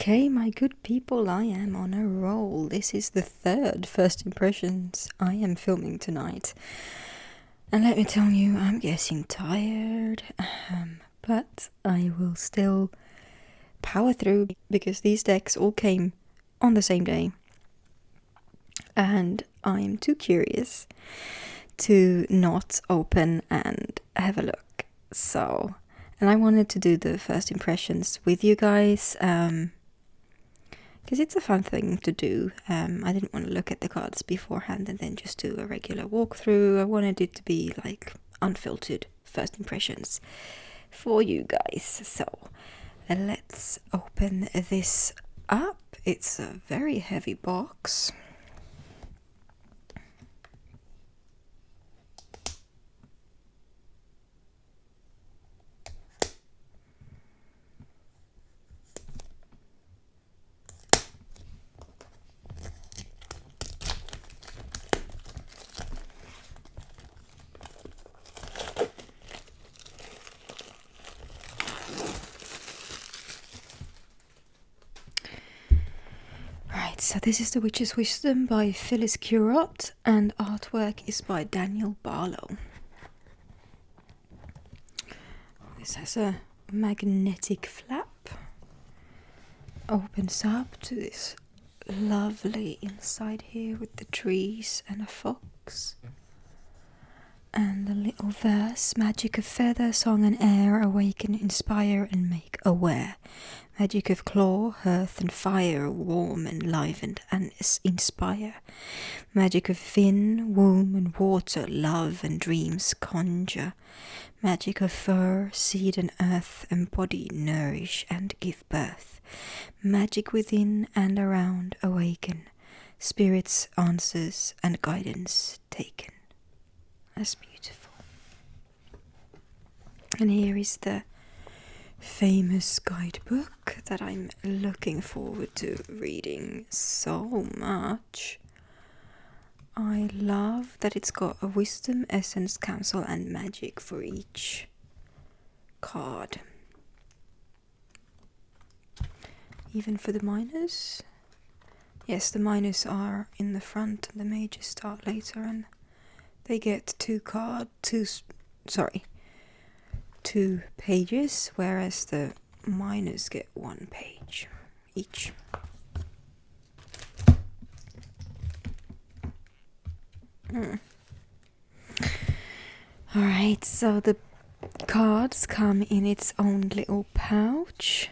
Okay, my good people, I am on a roll. This is the third first impressions I am filming tonight. And let me tell you, I'm getting tired. But I will still power through because these decks all came on the same day. And I'm too curious to not open and have a look. So, and I wanted to do the first impressions with you guys. Because it's a fun thing to do. I didn't want to look at the cards beforehand and then just do a regular walkthrough. I wanted it to be like unfiltered first impressions for you guys. So let's open this up. It's a very heavy box. So this is The Witch's Wisdom by Phyllis Curott, and artwork is by Daniel Barlow. This has a magnetic flap. Opens up to this lovely inside here with the trees and a fox. And a little verse: magic of feather, song and air, awaken, inspire and make aware. Magic of claw, hearth and fire, warm, enlivened and inspire. Magic of fin, womb and water, love and dreams conjure. Magic of fur, seed and earth, embody, nourish and give birth. Magic within and around, awaken. Spirits, answers and guidance taken. That's beautiful. And here is the famous guidebook that I'm looking forward to reading so much. I love that it's got a wisdom, essence, counsel and magic for each card. Even for the minors. Yes, the minors are in the front and the mages start later, and they get two pages, whereas the minors get 1 page each. Alright, so the cards come in its own little pouch,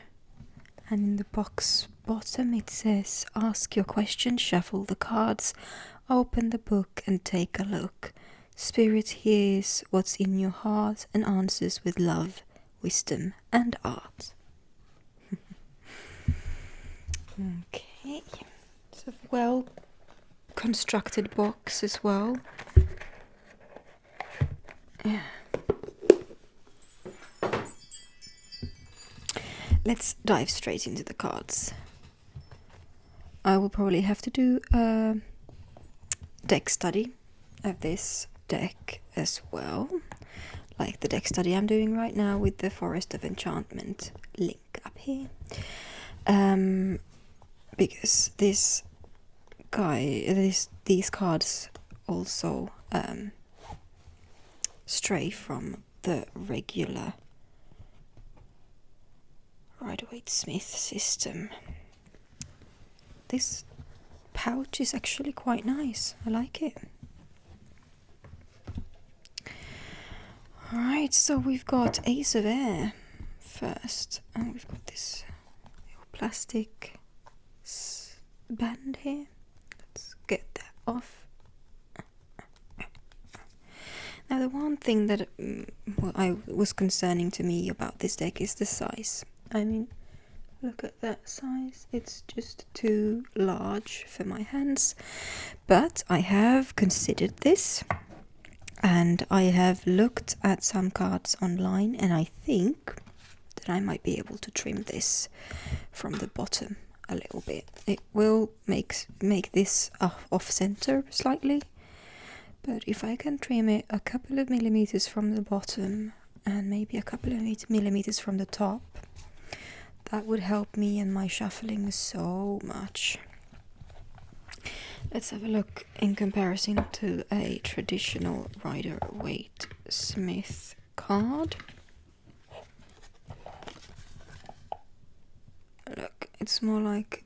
and in the box bottom it says, ask your question, shuffle the cards, open the book and take a look. Spirit hears what's in your heart and answers with love, wisdom and art. Okay, it's a well constructed box as well. Yeah. Let's dive straight into the cards. I will probably have to do a deck study of this deck as well, like the deck study I'm doing right now with the Forest of Enchantment link up here, because these cards also stray from the regular Rider-Waite-Smith system. This pouch is actually quite nice. I like it. Alright, so we've got Ace of Air first, and we've got this little plastic band here. Let's get that off. Now, the one thing that was concerning to me about this deck is the size. I mean, look at that size. It's just too large for my hands. But I have considered this, and I have looked at some cards online, and I think that I might be able to trim this from the bottom a little bit. It will make this off center slightly, but if I can trim it a couple of millimeters from the bottom and maybe a couple of millimeters from the top, That would help me and my shuffling so much. Let's have a look in comparison to a traditional Rider-Waite Smith card. Look, it's more like,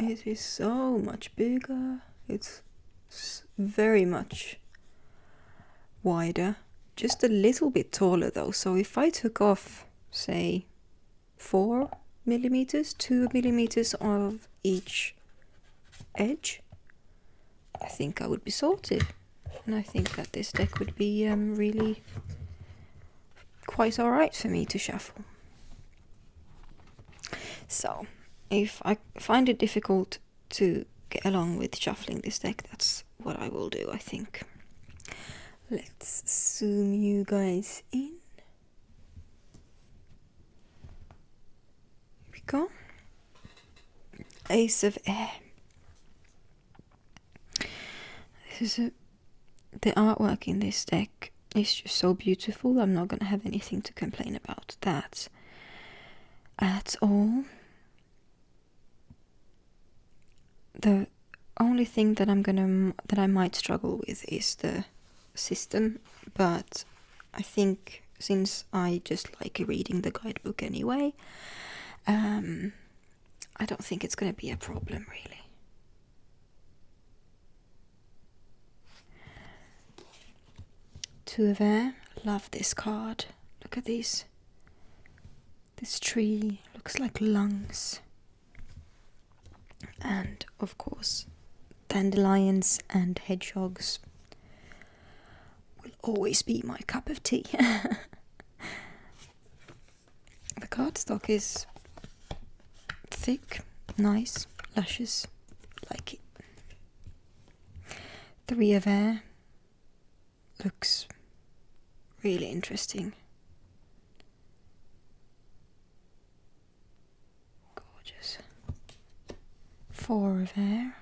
it is so much bigger. It's very much wider. Just a little bit taller though. So if I took off, say, 4 millimeters, 2 millimeters of each edge, I think I would be sorted. And I think that this deck would be really quite alright for me to shuffle. So, if I find it difficult to get along with shuffling this deck, that's what I will do, I think. Let's zoom you guys in. Here we go. Ace of Air. The artwork in this deck is just so beautiful. I'm not gonna have anything to complain about that at all. The only thing that I might struggle with is the system, but I think since I just like reading the guidebook anyway, I don't think it's gonna be a problem really. Two of Air, love this card. Look at these. This tree looks like lungs. And of course, dandelions and hedgehogs will always be my cup of tea. The cardstock is thick, nice, luscious, like it. Three of Air looks really interesting. Gorgeous. Four of Air.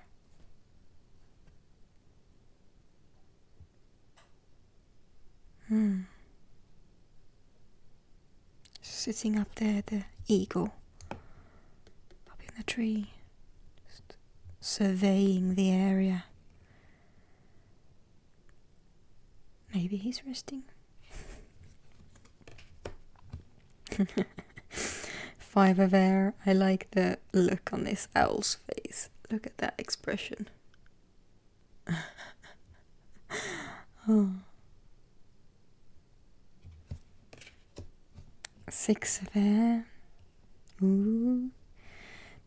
Sitting up there, the eagle up in the tree, just surveying the area. Maybe he's resting. Five of Air. I like the look on this owl's face. Look at that expression. Oh. Six of Air. Ooh.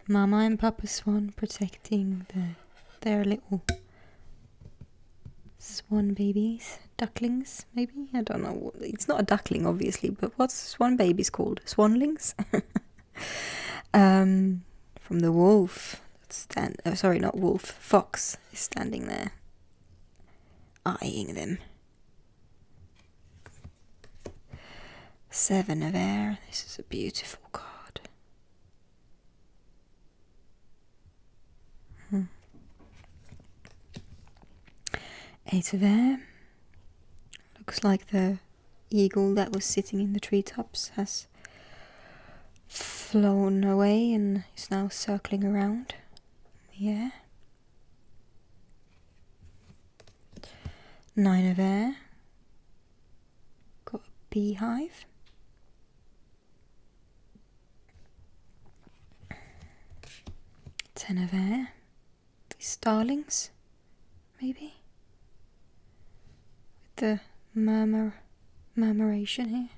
Mama and Papa Swan protecting their little swan babies. Ducklings, maybe? I don't know. It's not a duckling, obviously, but what's swan babies called? Swanlings? From the wolf. Sorry, not wolf. Fox is standing there, eyeing them. Seven of Air. This is a beautiful card. Eight of Air. Looks like the eagle that was sitting in the treetops has flown away and is now circling around in the air. Nine of Air. Got a beehive. Ten of Air. These starlings, maybe? With the murmuration here.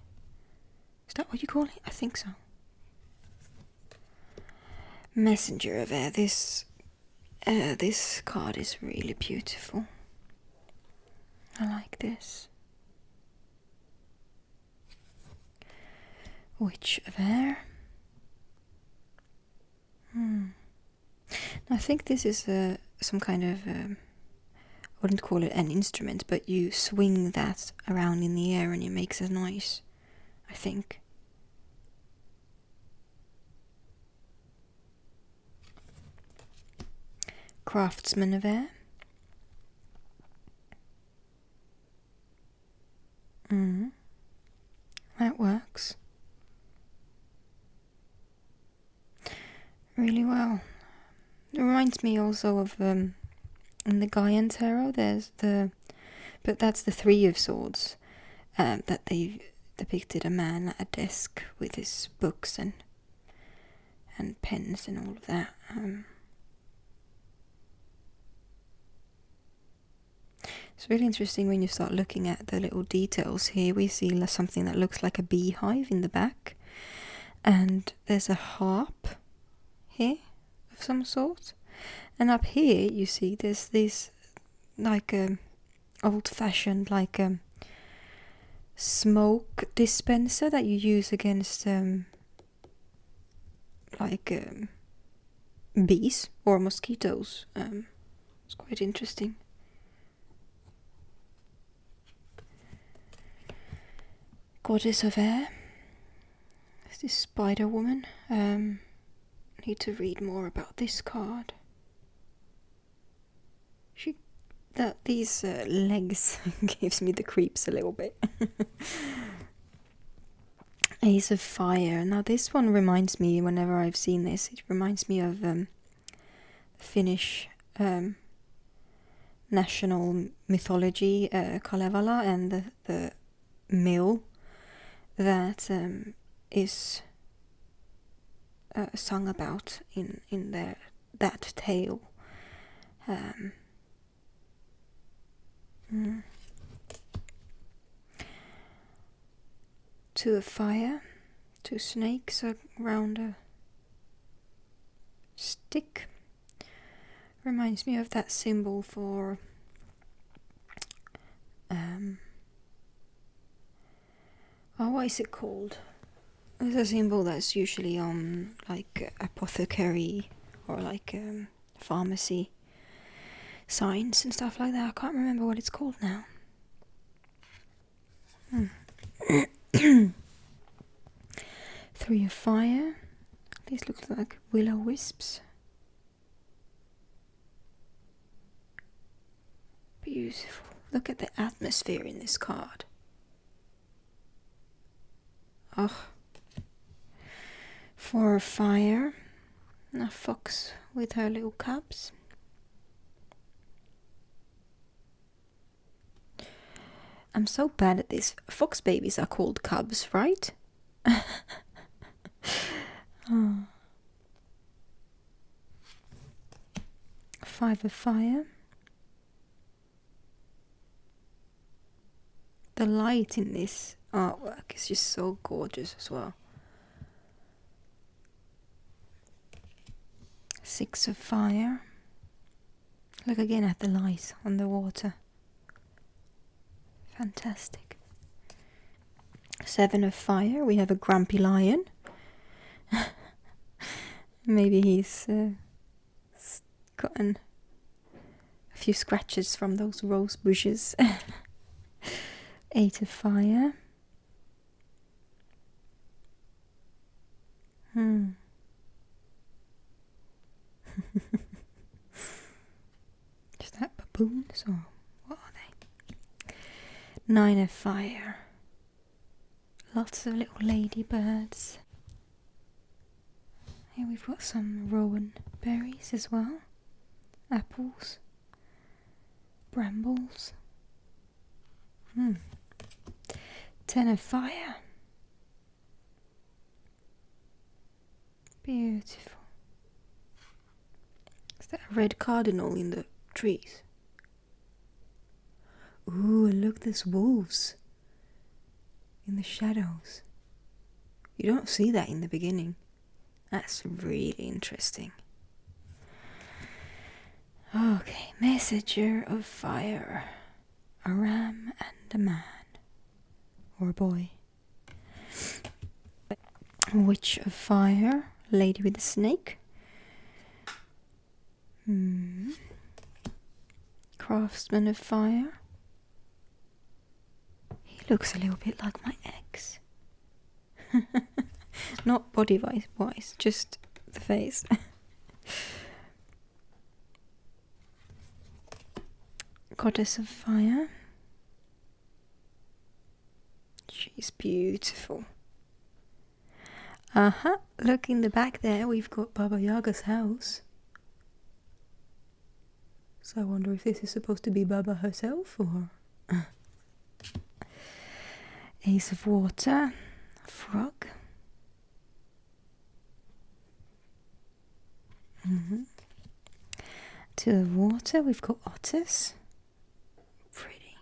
Is that what you call it? I think so. Messenger of Air. This card is really beautiful. I like this. Witch of Air. I think this is some kind of, I wouldn't call it an instrument, but you swing that around in the air and it makes a noise, I think. Craftsman of Air. That works. really well. It reminds me also of in the Gaian Tarot. There's but that's the Three of Swords. That they depicted a man at a desk with his books and pens and all of that. It's really interesting when you start looking at the little details here. We see something that looks like a beehive in the back, and there's a harp here of some sort, and up here you see there's this like a old-fashioned like smoke dispenser that you use against bees or mosquitoes. It's quite interesting. Goddess of Air. It's this spider woman. Need to read more about this card. These legs gives me the creeps a little bit. Ace of Fire. Now this one reminds me, whenever I've seen this, it reminds me of Finnish national mythology, Kalevala, and the mill that is sung about in that tale. Two of Fire, two snakes around a stick. Reminds me of that symbol for what is it called? It's a symbol that's usually on like apothecary or like pharmacy signs and stuff like that. I can't remember what it's called now. Three of Fire. These look like will-o-wisps. Beautiful. Look at the atmosphere in this card. Oh. Four of Fire. A fox with her little cubs. I'm so bad at this. Fox babies are called cubs, right? Oh. Five of Fire. The light in this artwork is just so gorgeous as well. Six of Fire. Look again at the light on the water. Fantastic. Seven of Fire. We have a grumpy lion. Maybe he's gotten a few scratches from those rose bushes. Eight of Fire. Is that baboons or what are they? Nine of Fire. Lots of little ladybirds. Here we've got some rowan berries as well. Apples. Brambles. 10 of Fire. Beautiful. Is that a red cardinal in the trees? Ooh, look, there's wolves in the shadows. You don't see that in the beginning. That's really interesting. Okay, Messenger of Fire. A ram and a man. Or a boy. Witch of Fire. Lady with a snake. Craftsman of Fire. He looks a little bit like my ex. Not body wise, just the face. Goddess of Fire. She's beautiful. Uh-huh. Look in the back there, we've got Baba Yaga's house. So I wonder if this is supposed to be Baba herself or... Ace of Water, frog. Two of Water, we've got otters. Pretty.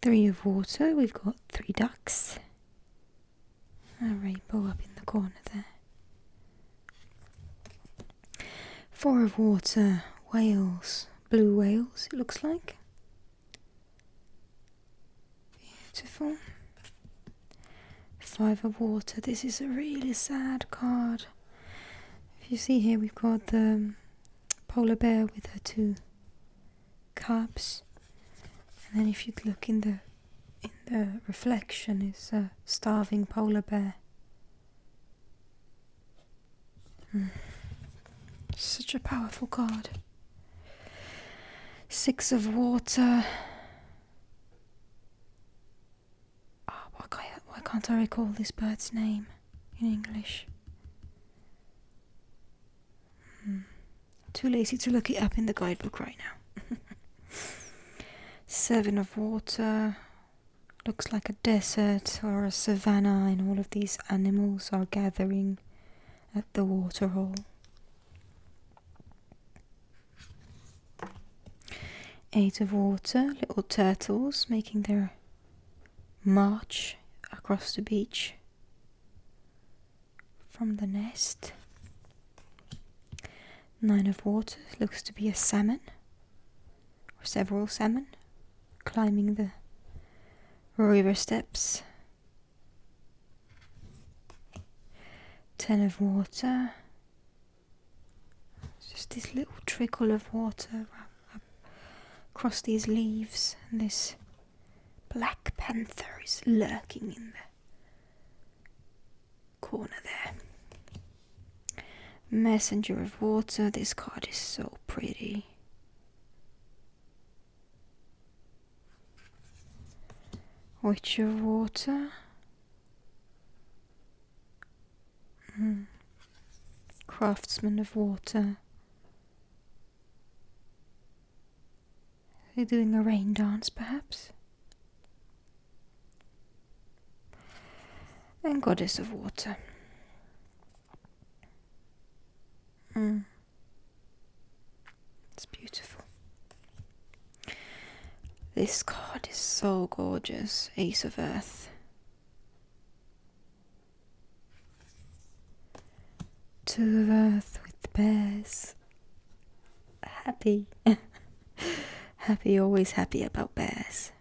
Three of Water, we've got 3 ducks. A rainbow up in the corner there. 4 of Water, whales, blue whales it looks like. Beautiful. 5 of Water, this is a really sad card. If you see here we've got the polar bear with her 2 cubs. And then if you look in the reflection is a starving polar bear. Such a powerful card. 6 of Water. Oh, why can't I recall this bird's name in English? Too lazy to look it up in the guidebook right now. 7 of Water. Looks like a desert or a savanna, and all of these animals are gathering at the waterhole. 8 of Water, little turtles making their march across the beach from the nest. 9 of Water, looks to be a salmon, or several salmon, climbing the river steps. 10 of Water, just this little trickle of water across these leaves, and this black panther is lurking in the corner there. Messenger of Water, this card is so pretty. Witch of Water. Craftsman of Water. They're doing a rain dance, perhaps. And Goddess of Water. It's beautiful. This card is so gorgeous. Ace of Earth. 2 of Earth with bears. Happy. Happy, always happy about bears.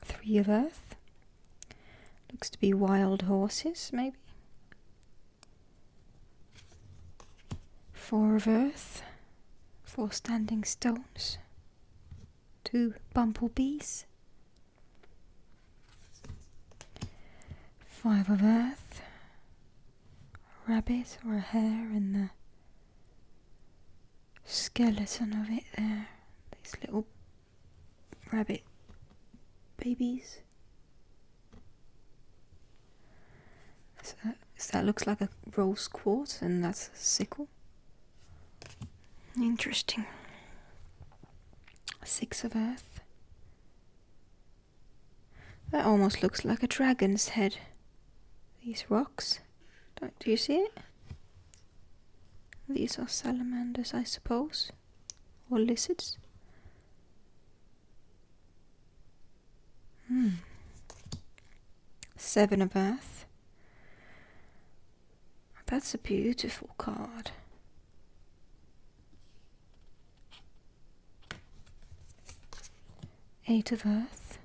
3 of Earth. Looks to be wild horses, maybe. 4 of Earth. 4 standing stones. 2 bumblebees. 5 of Earth. A rabbit or a hare and the skeleton of it there. These little rabbit babies. So that looks like a rose quartz, and that's a sickle. Interesting. 6 of Earth. That almost looks like a dragon's head. These rocks. Do you see it? These are salamanders, I suppose. Or lizards. 7 of Earth. That's a beautiful card. 8 of Earth.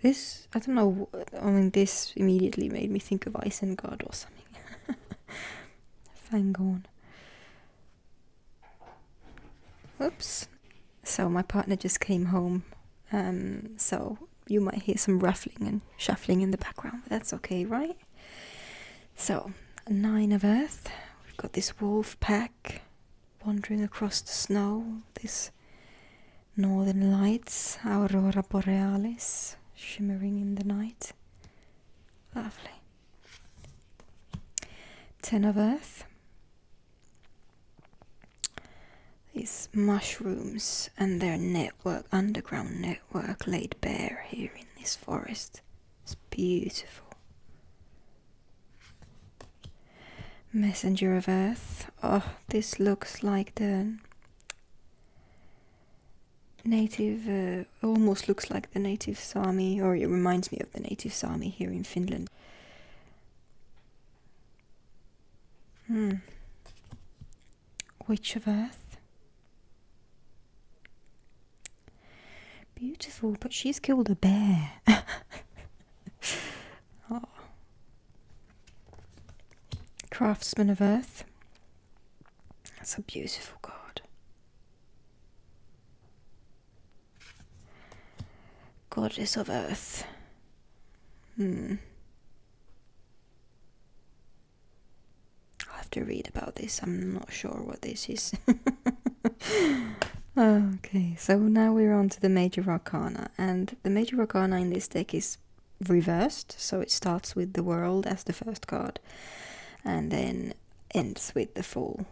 This, I don't know, I mean, this immediately made me think of Isengard or something. Fangorn. Oops. So my partner just came home, so you might hear some ruffling and shuffling in the background, but that's okay, right? So, 9 of Earth. We've got this wolf pack wandering across the snow. This Northern Lights, Aurora Borealis, shimmering in the night. Lovely. 10 of Earth. These mushrooms and their network, underground network, laid bare here in this forest. It's beautiful. Messenger of Earth. Oh, this looks like the native, almost looks like the native Sami, or it reminds me of the native Sami here in Finland. Witch of Earth. Beautiful, but she's killed a bear. Oh. Craftsman of Earth. That's a beautiful card. Goddess of Earth. I'll have to read about this. I'm not sure what this is. Okay, so now we're on to the Major Arcana. And the Major Arcana in this deck is reversed. So it starts with the World as the first card. And then ends with the Fool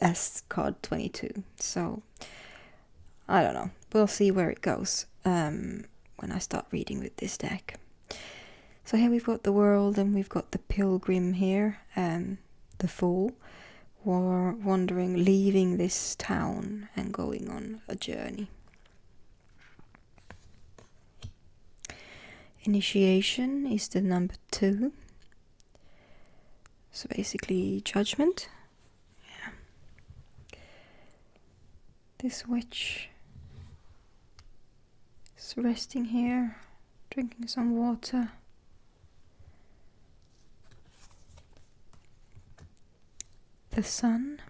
as card 22. So, I don't know. We'll see where it goes when I start reading with this deck. So here we've got the World and we've got the Pilgrim here, the Fool, wandering, leaving this town and going on a journey. Initiation is the number 2. So basically Judgment. Yeah. This witch is resting here, drinking some water. The Sun.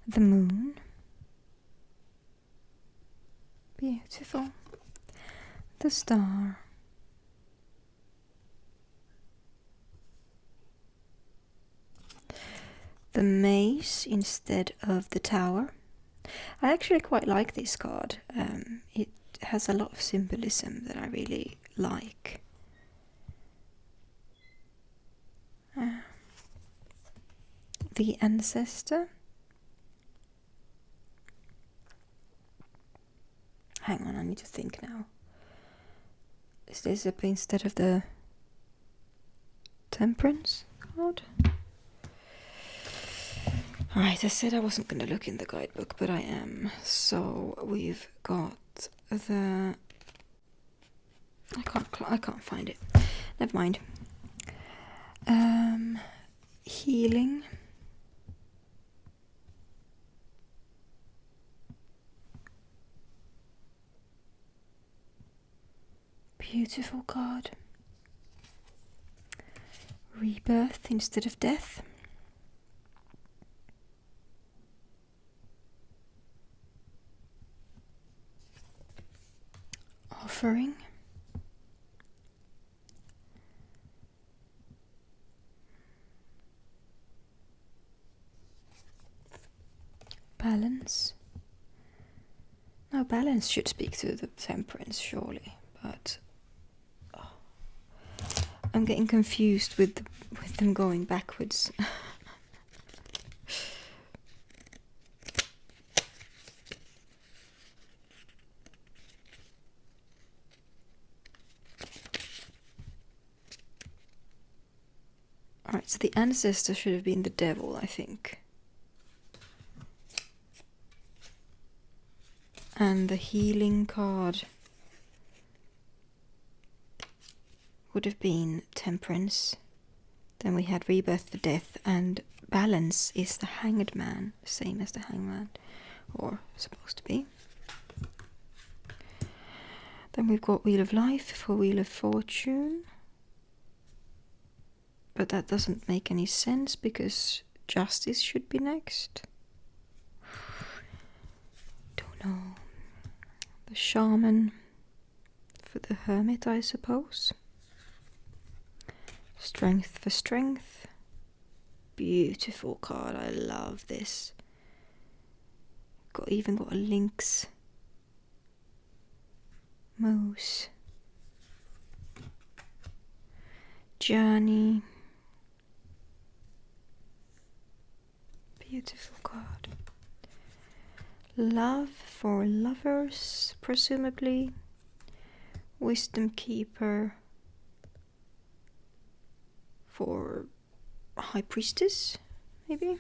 The Moon. Beautiful. The Star. The Mace instead of the Tower. I actually quite like this card. It has a lot of symbolism that I really like. The Ancestor. Hang on, I need to think now. Is this up instead of the Temperance card? Alright, I said I wasn't going to look in the guidebook, but I am. So we've got the... I can't find it. Never mind. Healing. Beautiful card. Rebirth instead of death. Offering. Balance. No, balance should speak to the Temperance, surely, but I'm getting confused with them going backwards. Alright, so the Ancestor should have been the Devil, I think. And the Healing card would have been Temperance. Then we had Rebirth for Death, and Balance is the Hanged Man, same as the Hangman, or supposed to be. Then we've got Wheel of Life for Wheel of Fortune. But that doesn't make any sense because Justice should be next. Don't know. The Shaman for the Hermit, I suppose. Strength for Strength. beautiful card. I love this. Even got a lynx moose. Journey. Beautiful card. Love for lovers, presumably. Wisdom keeper for high priestess, maybe.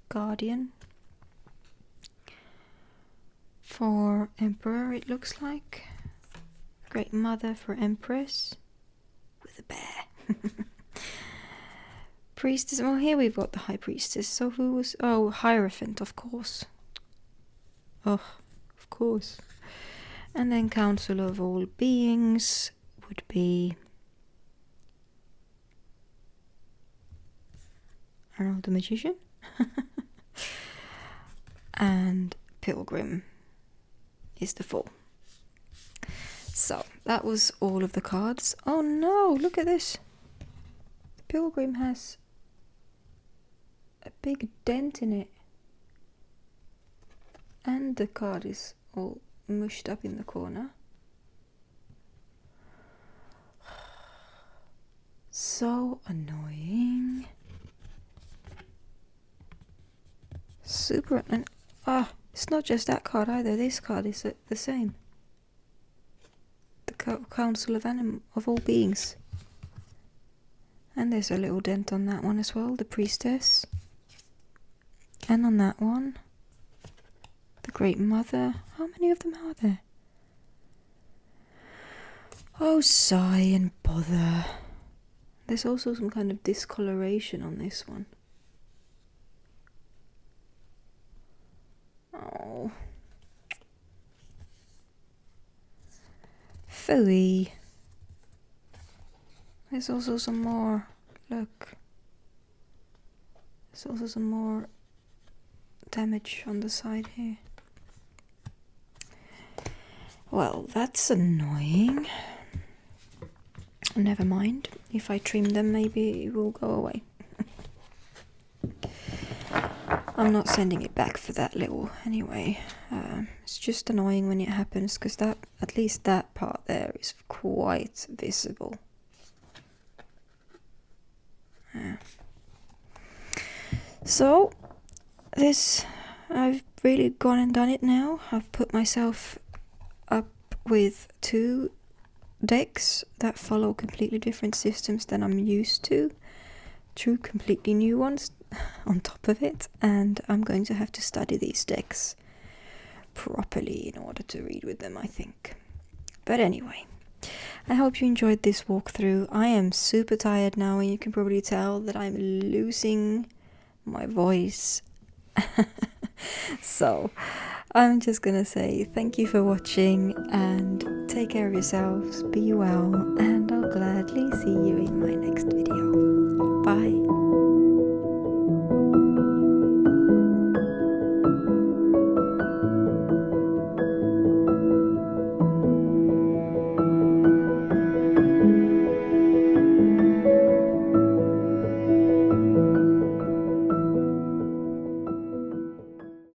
Guardian for emperor, it looks like. Great mother for empress with a bear. Priestess. Well, here we've got the high priestess. So who was? Oh, Hierophant, of course. Oh, of course. And then council of all beings would be, I don't know, the magician. And pilgrim is the fool. So that was all of the cards. Oh no, look at this. The pilgrim has a big dent in it. And the card is all mushed up in the corner. So annoying. Super. And it's not just that card either. This card is the same. The Council of all beings. And there's a little dent on that one as well. The priestess. And on that one, the Great Mother. How many of them are there? Oh, sigh and bother. There's also some kind of discoloration on this one. Oh. Phooey. There's also some more. Look. There's also some more damage on the side here. Well, that's annoying. Never mind. If I trim them, maybe it will go away. I'm not sending it back for that little anyway. It's just annoying when it happens because that, at least that part there, is quite visible. Yeah. So this, I've really gone and done it now. I've put myself up with 2 decks that follow completely different systems than I'm used to. 2 completely new ones on top of it, and I'm going to have to study these decks properly in order to read with them, I think. But anyway, I hope you enjoyed this walkthrough. I am super tired now, and you can probably tell that I'm losing my voice. So I'm just gonna say thank you for watching and take care of yourselves, be well, and I'll gladly see you in my next video. Bye.